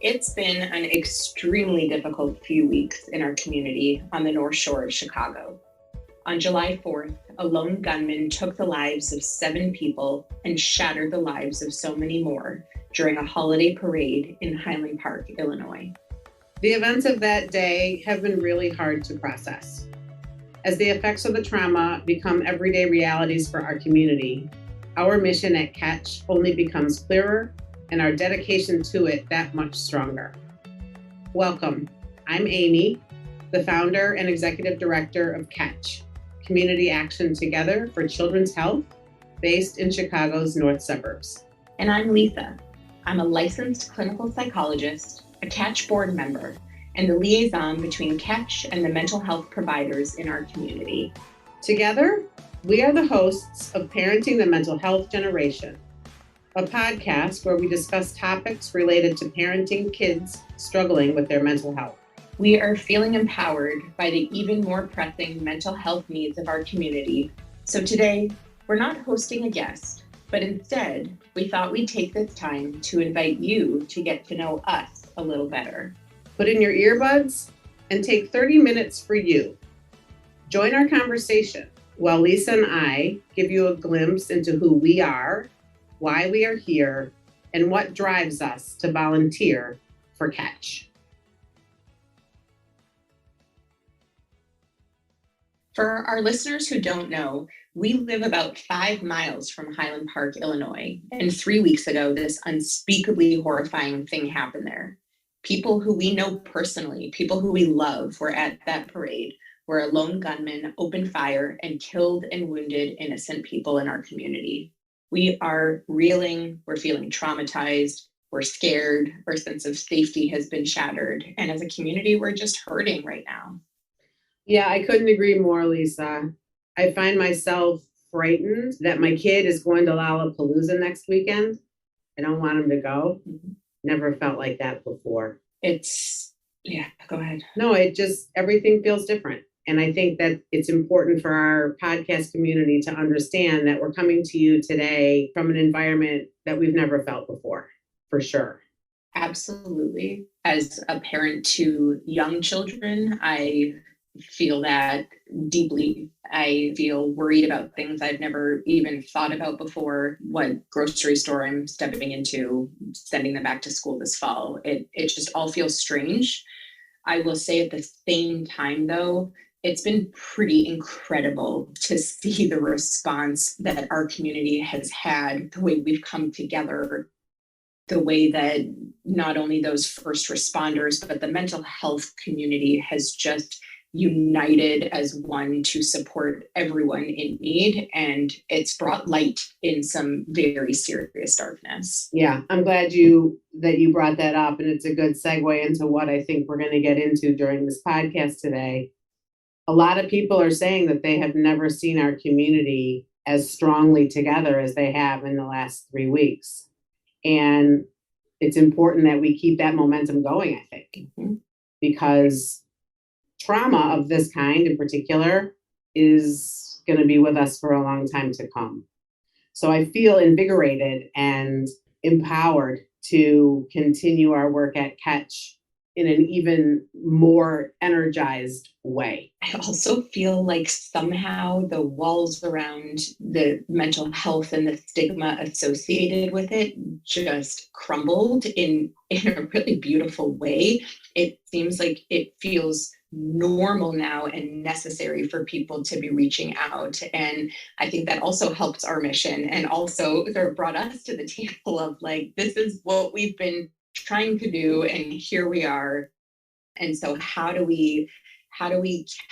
It's been an extremely difficult few weeks in our community on the North Shore of Chicago. On July 4th, a lone gunman took the lives of 7 people and shattered the lives of so many more during a holiday parade in Highland Park, Illinois. The events of that day have been really hard to process. As the effects of the trauma become everyday realities for our community, our mission at Catch only becomes clearer and our dedication to it that much stronger. Welcome. I'm Amy, the founder and executive director of Catch, Community Action Together for Children's Health, based in Chicago's north suburbs. And I'm Lisa. I'm a licensed clinical psychologist, a Catch board member, and the liaison between Catch and the mental health providers in our community. Together, we are the hosts of Parenting the Mental Health Generation, a podcast where we discuss topics related to parenting kids struggling with their mental health. We are feeling empowered by the even more pressing mental health needs of our community. So today, we're not hosting a guest, but instead, we thought we'd take this time to invite you to get to know us a little better. Put in your earbuds and take 30 minutes for you. Join our conversation while Lisa and I give you a glimpse into who we are, why we are here, and what drives us to volunteer for Catch. For our listeners who don't know, we live about 5 miles from Highland Park, Illinois, and 3 weeks ago, this unspeakably horrifying thing happened there. People who we know personally, people who we love, were at that parade where a lone gunman opened fire and killed and wounded innocent people in our community. We are reeling, we're feeling traumatized, we're scared, our sense of safety has been shattered, and as a community, we're just hurting right now. Yeah, I couldn't agree more, Lisa. I find myself frightened that my kid is going to Lollapalooza next weekend. I don't want him to go. Mm-hmm. Never felt like that before. Go ahead. No, everything feels different. And I think that it's important for our podcast community to understand that we're coming to you today from an environment that we've never felt before, for sure. Absolutely. As a parent to young children, I feel that deeply. I feel worried about things I've never even thought about before. What grocery store I'm stepping into, sending them back to school this fall. It just all feels strange. I will say at the same time, though, it's been pretty incredible to see the response that our community has had, the way we've come together, the way that not only those first responders, but the mental health community has just united as one to support everyone in need. And it's brought light in some very serious darkness. Yeah, I'm glad that you brought that up. And it's a good segue into what I think we're going to get into during this podcast today. A lot of people are saying that they have never seen our community as strongly together as they have in the last 3 weeks. And it's important that we keep that momentum going, I think, because trauma of this kind in particular is going to be with us for a long time to come. So I feel invigorated and empowered to continue our work at Catch in an even more energized way. I also feel like somehow the walls around the mental health and the stigma associated with it just crumbled in a really beautiful way. It seems like it feels normal now and necessary for people to be reaching out. And I think that also helps our mission and also sort of brought us to the table of like, this is what we've been trying to do, and here we are. And so how do we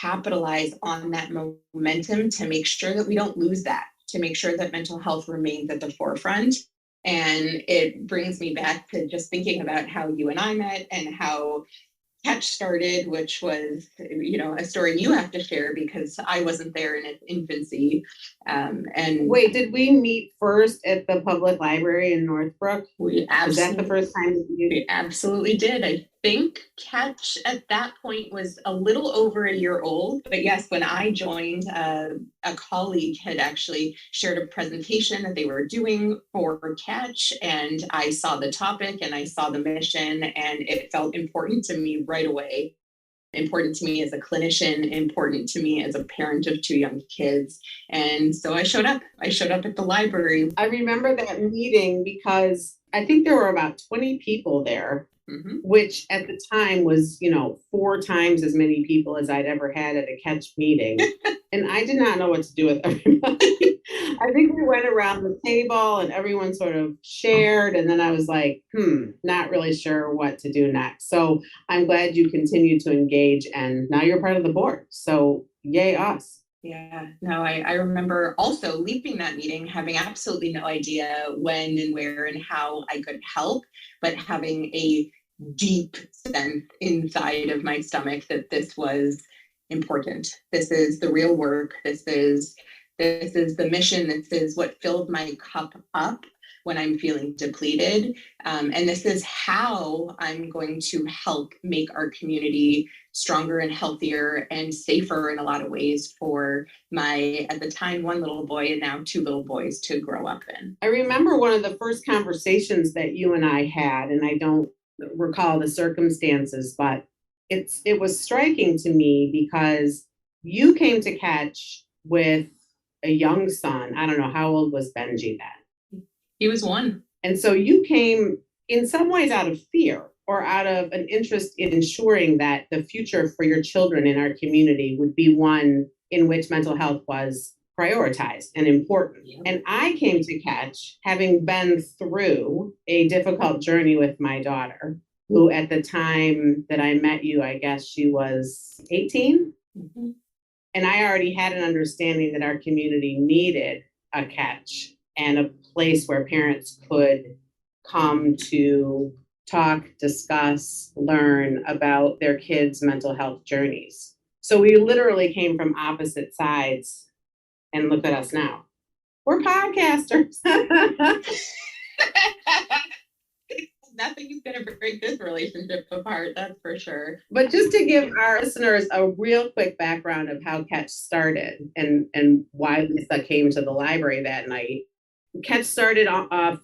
capitalize on that momentum to make sure that we don't lose that, to make sure that mental health remains at the forefront? And it brings me back to just thinking about how you and I met and how Catch started, which was, a story you have to share because I wasn't there in its infancy. And wait, did we meet first at the public library in Northbrook? Is that the first time that you? We absolutely did. think Catch at that point was a little over a year old. But yes, when I joined, a colleague had actually shared a presentation that they were doing for Catch. And I saw the topic and I saw the mission, and it felt important to me right away. Important to me as a clinician, important to me as a parent of two young kids. And so I showed up. I showed up at the library. I remember that meeting because I think there were about 20 people there, which at the time was, 4 times as many people as I'd ever had at a Catch meeting. And I did not know what to do with everybody. I think we went around the table and everyone sort of shared. And then I was like, not really sure what to do next. So I'm glad you continue to engage and now you're part of the board. So yay us. Yeah, no, I remember also leaving that meeting, having absolutely no idea when and where and how I could help, but having a deep sense inside of my stomach that this was important. This is the real work. This is the mission. This is what filled my cup up when I'm feeling depleted. And this is how I'm going to help make our community stronger and healthier and safer in a lot of ways for my, at the time, 1 little boy and now 2 little boys to grow up in. I remember one of the first conversations that you and I had, and I don't recall the circumstances, but it was striking to me because you came to Catch with a young son. I don't know, how old was Benji then? He was 1. And so you came in some ways out of fear or out of an interest in ensuring that the future for your children in our community would be one in which mental health was prioritized and important. Yeah. And I came to Catch having been through a difficult journey with my daughter, who at the time that I met you, I guess she was 18. Mm-hmm. And I already had an understanding that our community needed a Catch and a place where parents could come to talk, discuss, learn about their kids' mental health journeys. So we literally came from opposite sides, and look at us now. We're podcasters. Nothing is going to break this relationship apart, that's for sure. But just to give our listeners a real quick background of how Catch started and why Lisa came to the library that night. Catch started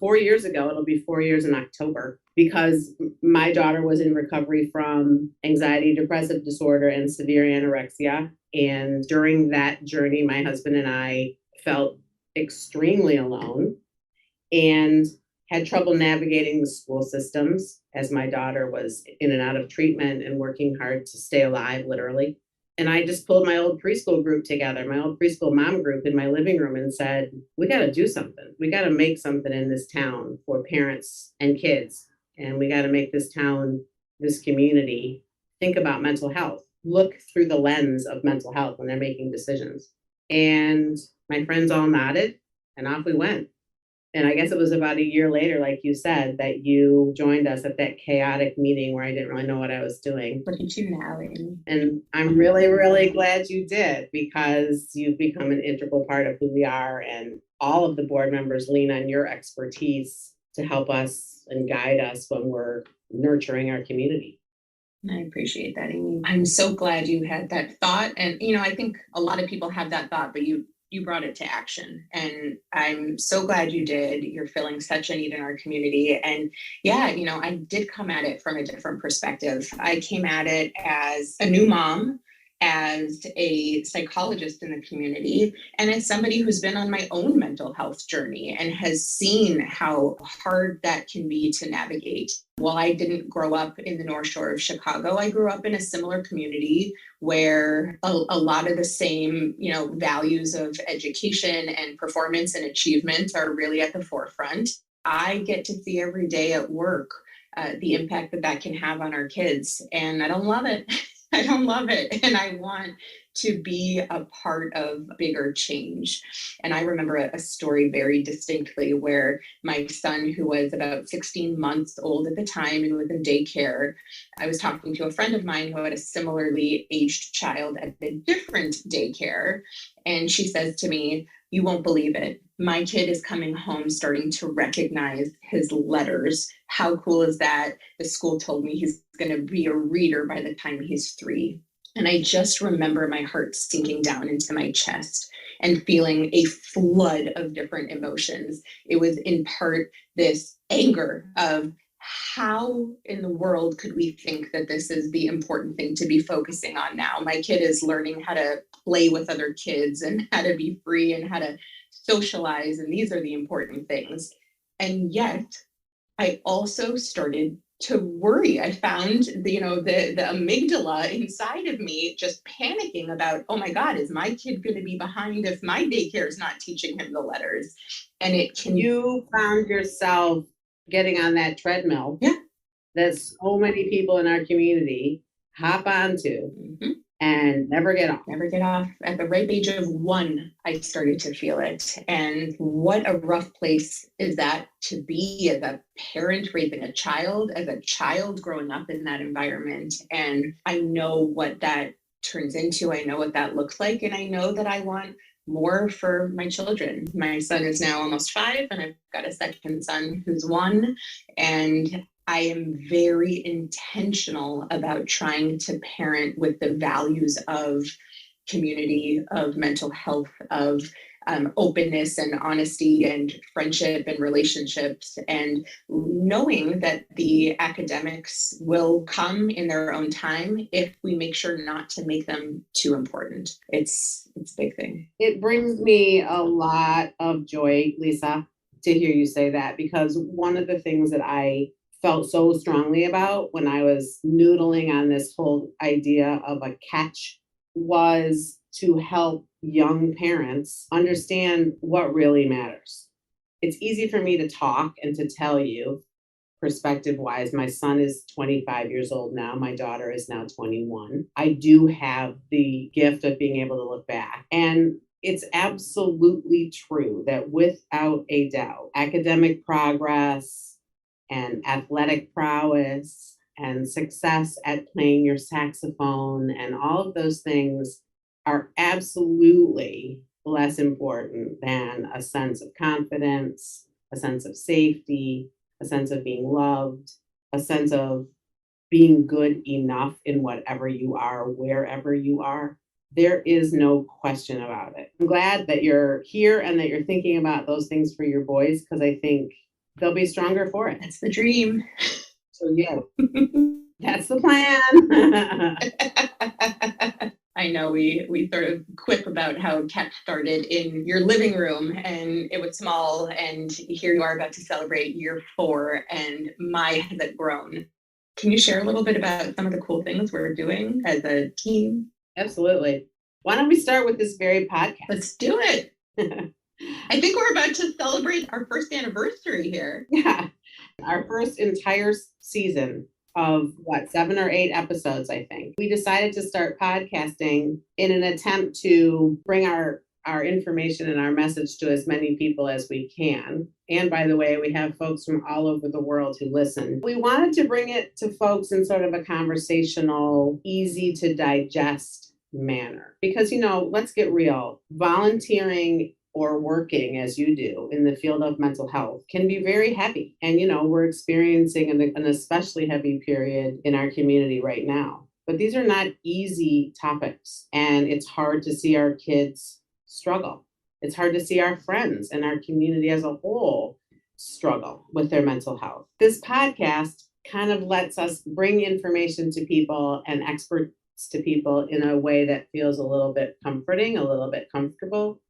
4 years ago. It'll be 4 years in October, because my daughter was in recovery from anxiety, depressive disorder, and severe anorexia. And during that journey, my husband and I felt extremely alone and had trouble navigating the school systems as my daughter was in and out of treatment and working hard to stay alive, literally. And I just pulled my old preschool group together, my old preschool mom group, in my living room and said, we got to do something. We got to make something in this town for parents and kids. And we got to make this town, this community, think about mental health, look through the lens of mental health when they're making decisions. And my friends all nodded and off we went. And I guess it was about a year later, like you said, that you joined us at that chaotic meeting where I didn't really know what I was doing. Look at you now. And I'm really, really glad you did, because you've become an integral part of who we are. And all of the board members lean on your expertise to help us and guide us when we're nurturing our community. I appreciate that, Amy. I'm so glad you had that thought. And, I think a lot of people have that thought, but you brought it to action. And I'm so glad you did. You're filling such a need in our community. And yeah, I did come at it from a different perspective. I came at it as a new mom, as a psychologist in the community, and as somebody who's been on my own mental health journey and has seen how hard that can be to navigate. While I didn't grow up in the North Shore of Chicago, I grew up in a similar community where a lot of the same, values of education and performance and achievement are really at the forefront. I get to see every day at work the impact that can have on our kids, and I don't love it. I don't love it. And I want to be a part of bigger change. And I remember a story very distinctly where my son, who was about 16 months old at the time and was in daycare, I was talking to a friend of mine who had a similarly aged child at a different daycare. And she says to me, "You won't believe it, my kid is coming home starting to recognize his letters. How cool is that? The school told me he's going to be a reader by the time he's 3. And I just remember my heart sinking down into my chest and feeling a flood of different emotions. It was in part this anger of, how in the world could we think that this is the important thing to be focusing on now? My kid is learning how to play with other kids and how to be free and how to socialize, and these are the important things. And yet, I also started to worry. I found the amygdala inside of me just panicking about, oh my God, is my kid going to be behind if my daycare is not teaching him the letters? And it can. You found yourself getting on that treadmill. Yeah. That so many people in our community hop onto and never get off. Never get off. At the ripe age of 1, I started to feel it. And what a rough place is that to be as a parent raising a child, as a child growing up in that environment. And I know what that turns into. I know what that looks like. And I know that I want more for my children. My son is now almost 5, and I've got a second son who's 1. And I am very intentional about trying to parent with the values of community, of mental health, of openness and honesty and friendship and relationships, and knowing that the academics will come in their own time if we make sure not to make them too important. It's a big thing. It brings me a lot of joy, Lisa, to hear you say that, because one of the things that I felt so strongly about when I was noodling on this whole idea of a catch was to help young parents understand what really matters. It's easy for me to talk and to tell you, perspective wise, my son is 25 years old now. My daughter is now 21. I do have the gift of being able to look back. And it's absolutely true that without a doubt, academic progress and athletic prowess and success at playing your saxophone and all of those things are absolutely less important than a sense of confidence, a sense of safety, a sense of being loved, a sense of being good enough in whatever you are, wherever you are. There is no question about it. I'm glad that you're here and that you're thinking about those things for your boys, because I think they'll be stronger for it. That's the dream. So yeah, that's the plan. I know we sort of quip about how Catch started in your living room and it was small, and here you are about to celebrate year 4, and my has it grown. Can you share a little bit about some of the cool things we're doing as a team? Absolutely. Why don't we start with this very podcast? Let's do it. I think we're about to celebrate our first anniversary here. Yeah. Our first entire season of 7 or 8 episodes, I think. We decided to start podcasting in an attempt to bring our information and our message to as many people as we can. And by the way, we have folks from all over the world who listen. We wanted to bring it to folks in sort of a conversational, easy to digest manner. Because, let's get real. Volunteering or working as you do in the field of mental health can be very heavy. And, we're experiencing an especially heavy period in our community right now. But these are not easy topics. And it's hard to see our kids struggle. It's hard to see our friends and our community as a whole struggle with their mental health. This podcast kind of lets us bring information to people and experts to people in a way that feels a little bit comforting, a little bit comfortable.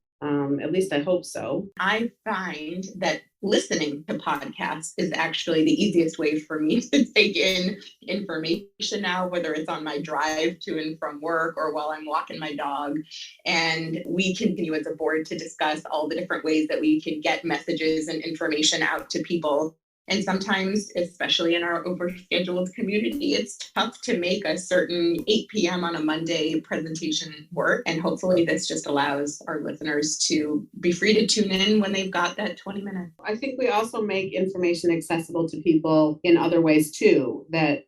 At least I hope so. I find that listening to podcasts is actually the easiest way for me to take in information now, whether it's on my drive to and from work or while I'm walking my dog. And we continue as a board to discuss all the different ways that we can get messages and information out to people. And sometimes, especially in our overscheduled community, it's tough to make a certain 8 p.m. on a Monday presentation work. And hopefully this just allows our listeners to be free to tune in when they've got that 20 minutes. I think we also make information accessible to people in other ways too, that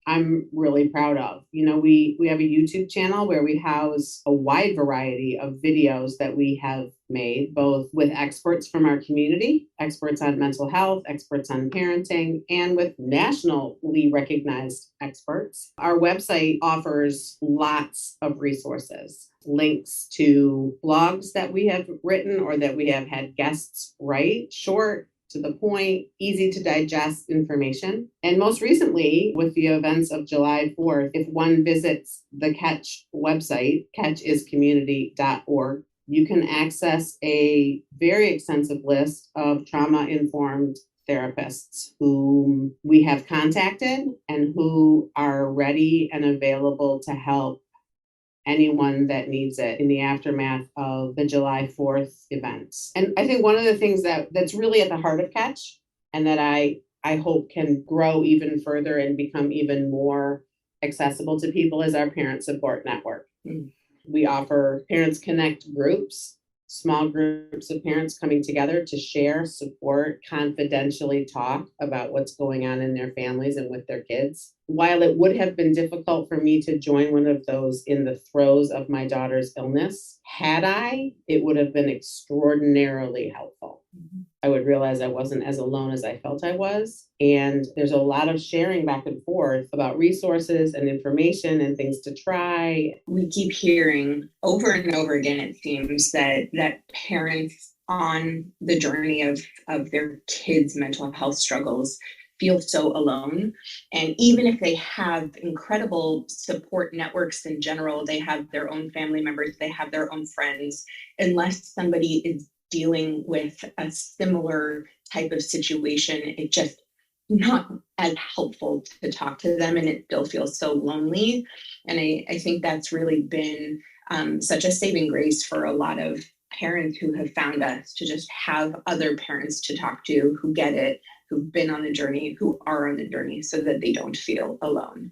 I'm really proud of. We have a YouTube channel where we house a wide variety of videos that we have made, both with experts from our community, experts on mental health, experts on parenting, and with nationally recognized experts. Our website offers lots of resources, links to blogs that we have written or that we have had guests write, short, to the point, easy to digest information. And most recently, with the events of July 4th, if one visits the Catch website, catchiscommunity.org, you can access a very extensive list of trauma-informed therapists whom we have contacted and who are ready and available to help anyone that needs it in the aftermath of the July 4th events. And I think one of the things that's really at the heart of Catch and that I hope can grow even further and become even more accessible to people is our parent support network. We offer Parents Connect groups, small groups of parents coming together to share, support, confidentially talk about what's going on in their families and with their kids. While it would have been difficult for me to join one of those in the throes of my daughter's illness, it would have been extraordinarily helpful. I would realize I wasn't as alone as I felt I was. And there's a lot of sharing back and forth about resources and information and things to try. We keep hearing over and over again, it seems, that parents on the journey of their kids' mental health struggles feel so alone. And even if they have incredible support networks in general, they have their own family members, they have their own friends, unless somebody is dealing with a similar type of situation, it just not as helpful to talk to them, and it still feels so lonely. And I think that's really been such a saving grace for a lot of parents who have found us, to just have other parents to talk to who get it, who've been on the journey, who are on the journey, so that they don't feel alone.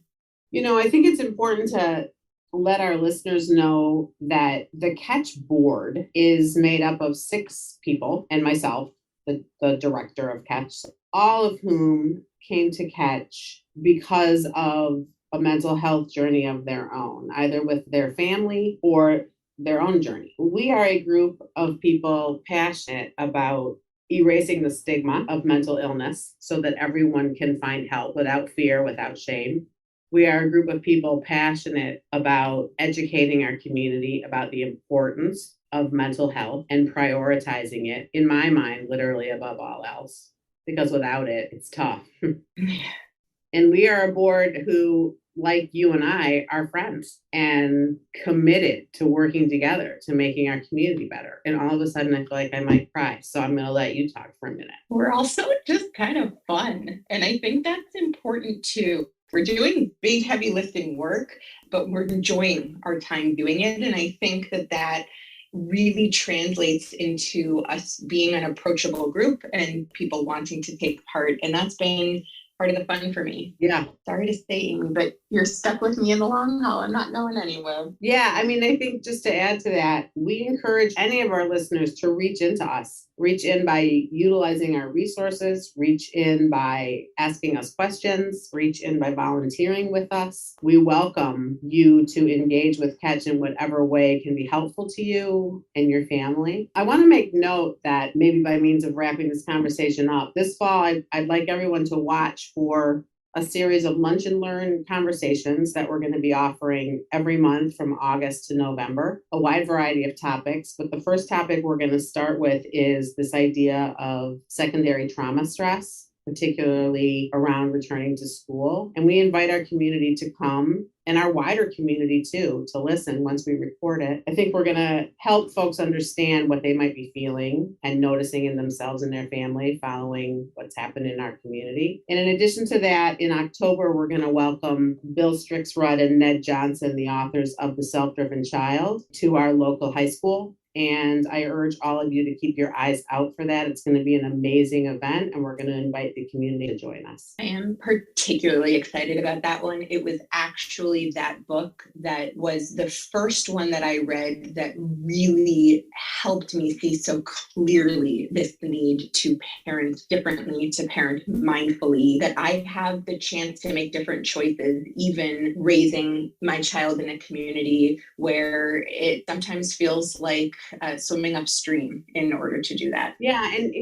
I think it's important to let our listeners know that the Catch board is made up of 6 people and myself, the director of Catch, all of whom came to Catch because of a mental health journey of their own, either with their family or their own journey. We are a group of people passionate about erasing the stigma of mental illness so that everyone can find help without fear, without shame. We are a group of people passionate about educating our community about the importance of mental health and prioritizing it, in my mind, literally above all else, because without it, it's tough. And we are a board who, like you and I, are friends and committed to working together to making our community better. And all of a sudden, I feel like I might cry. So I'm going to let you talk for a minute. We're also just kind of fun. And I think that's important too. We're doing big, heavy lifting work, but we're enjoying our time doing it. And I think that really translates into us being an approachable group and people wanting to take part. And that's been part of the fun for me. Yeah. Sorry to say, Amy, but you're stuck with me in the long haul. I'm not going anywhere. Yeah. I think just to add to that, we encourage any of our listeners to reach into us, reach in by utilizing our resources, reach in by asking us questions, reach in by volunteering with us. We welcome you to engage with Catch in whatever way can be helpful to you and your family. I want to make note that maybe by means of wrapping this conversation up, this fall, I'd like everyone to watch for a series of lunch and learn conversations that we're going to be offering every month from August to November, a wide variety of topics. But the first topic we're going to start with is this idea of secondary trauma stress, particularly around returning to school. And we invite our community to come, and our wider community too, to listen once we record it. I think we're going to help folks understand what they might be feeling and noticing in themselves and their family following what's happened in our community. And in addition to that, in October, we're going to welcome Bill Strixrud and Ned Johnson, the authors of The Self-Driven Child, to our local high school. And I urge all of you to keep your eyes out for that. It's going to be an amazing event, and we're going to invite the community to join us. I am particularly excited about that one. It was actually that book that was the first one that I read that really helped me see so clearly this need to parent differently, to parent mindfully, that I have the chance to make different choices, even raising my child in a community where it sometimes feels like swimming upstream in order to do that. Yeah, and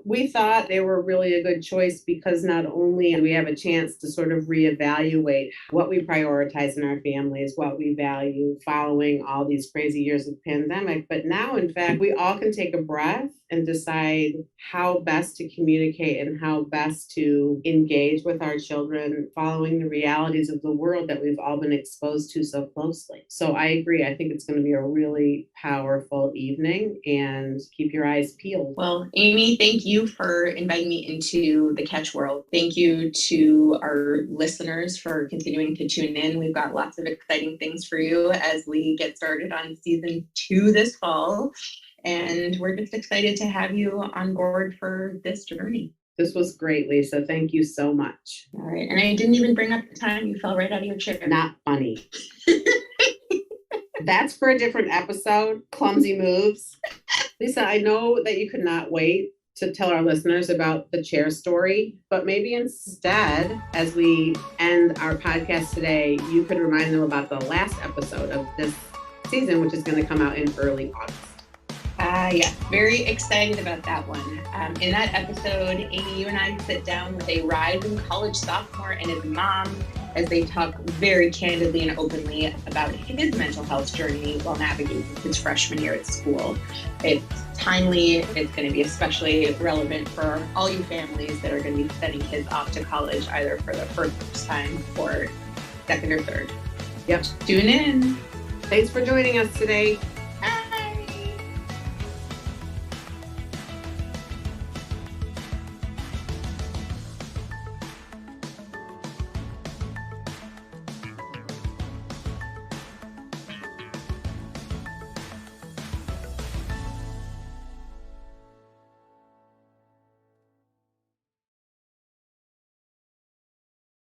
we thought they were really a good choice because not only do we have a chance to sort of reevaluate what we prioritize in our families, what we value following all these crazy years of pandemic, but now, in fact, we all can take a breath and decide how best to communicate and how best to engage with our children following the realities of the world that we've all been exposed to so closely. So I agree. I think it's going to be a really powerful evening, and keep your eyes peeled. Well, Amy, thank you for inviting me into the Catch world. Thank you to our listeners for continuing to tune in. We've got lots of exciting things for you as we get started on season 2 this fall. And we're just excited to have you on board for this journey. This was great, Lisa. Thank you so much. All right. And I didn't even bring up the time you fell right out of your chair. Not funny. That's for a different episode. Clumsy moves. Lisa, I know that you could not wait to tell our listeners about the chair story, but maybe instead, as we end our podcast today, you could remind them about the last episode of this season, which is going to come out in early August. Yes, very excited about that one. In that episode, Amy, you and I sit down with a rising college sophomore and his mom as they talk very candidly and openly about his mental health journey while navigating his freshman year at school. It's timely. It's going to be especially relevant for all you families that are going to be sending kids off to college either for the first time or second or third. Yep. Tune in. Thanks for joining us today.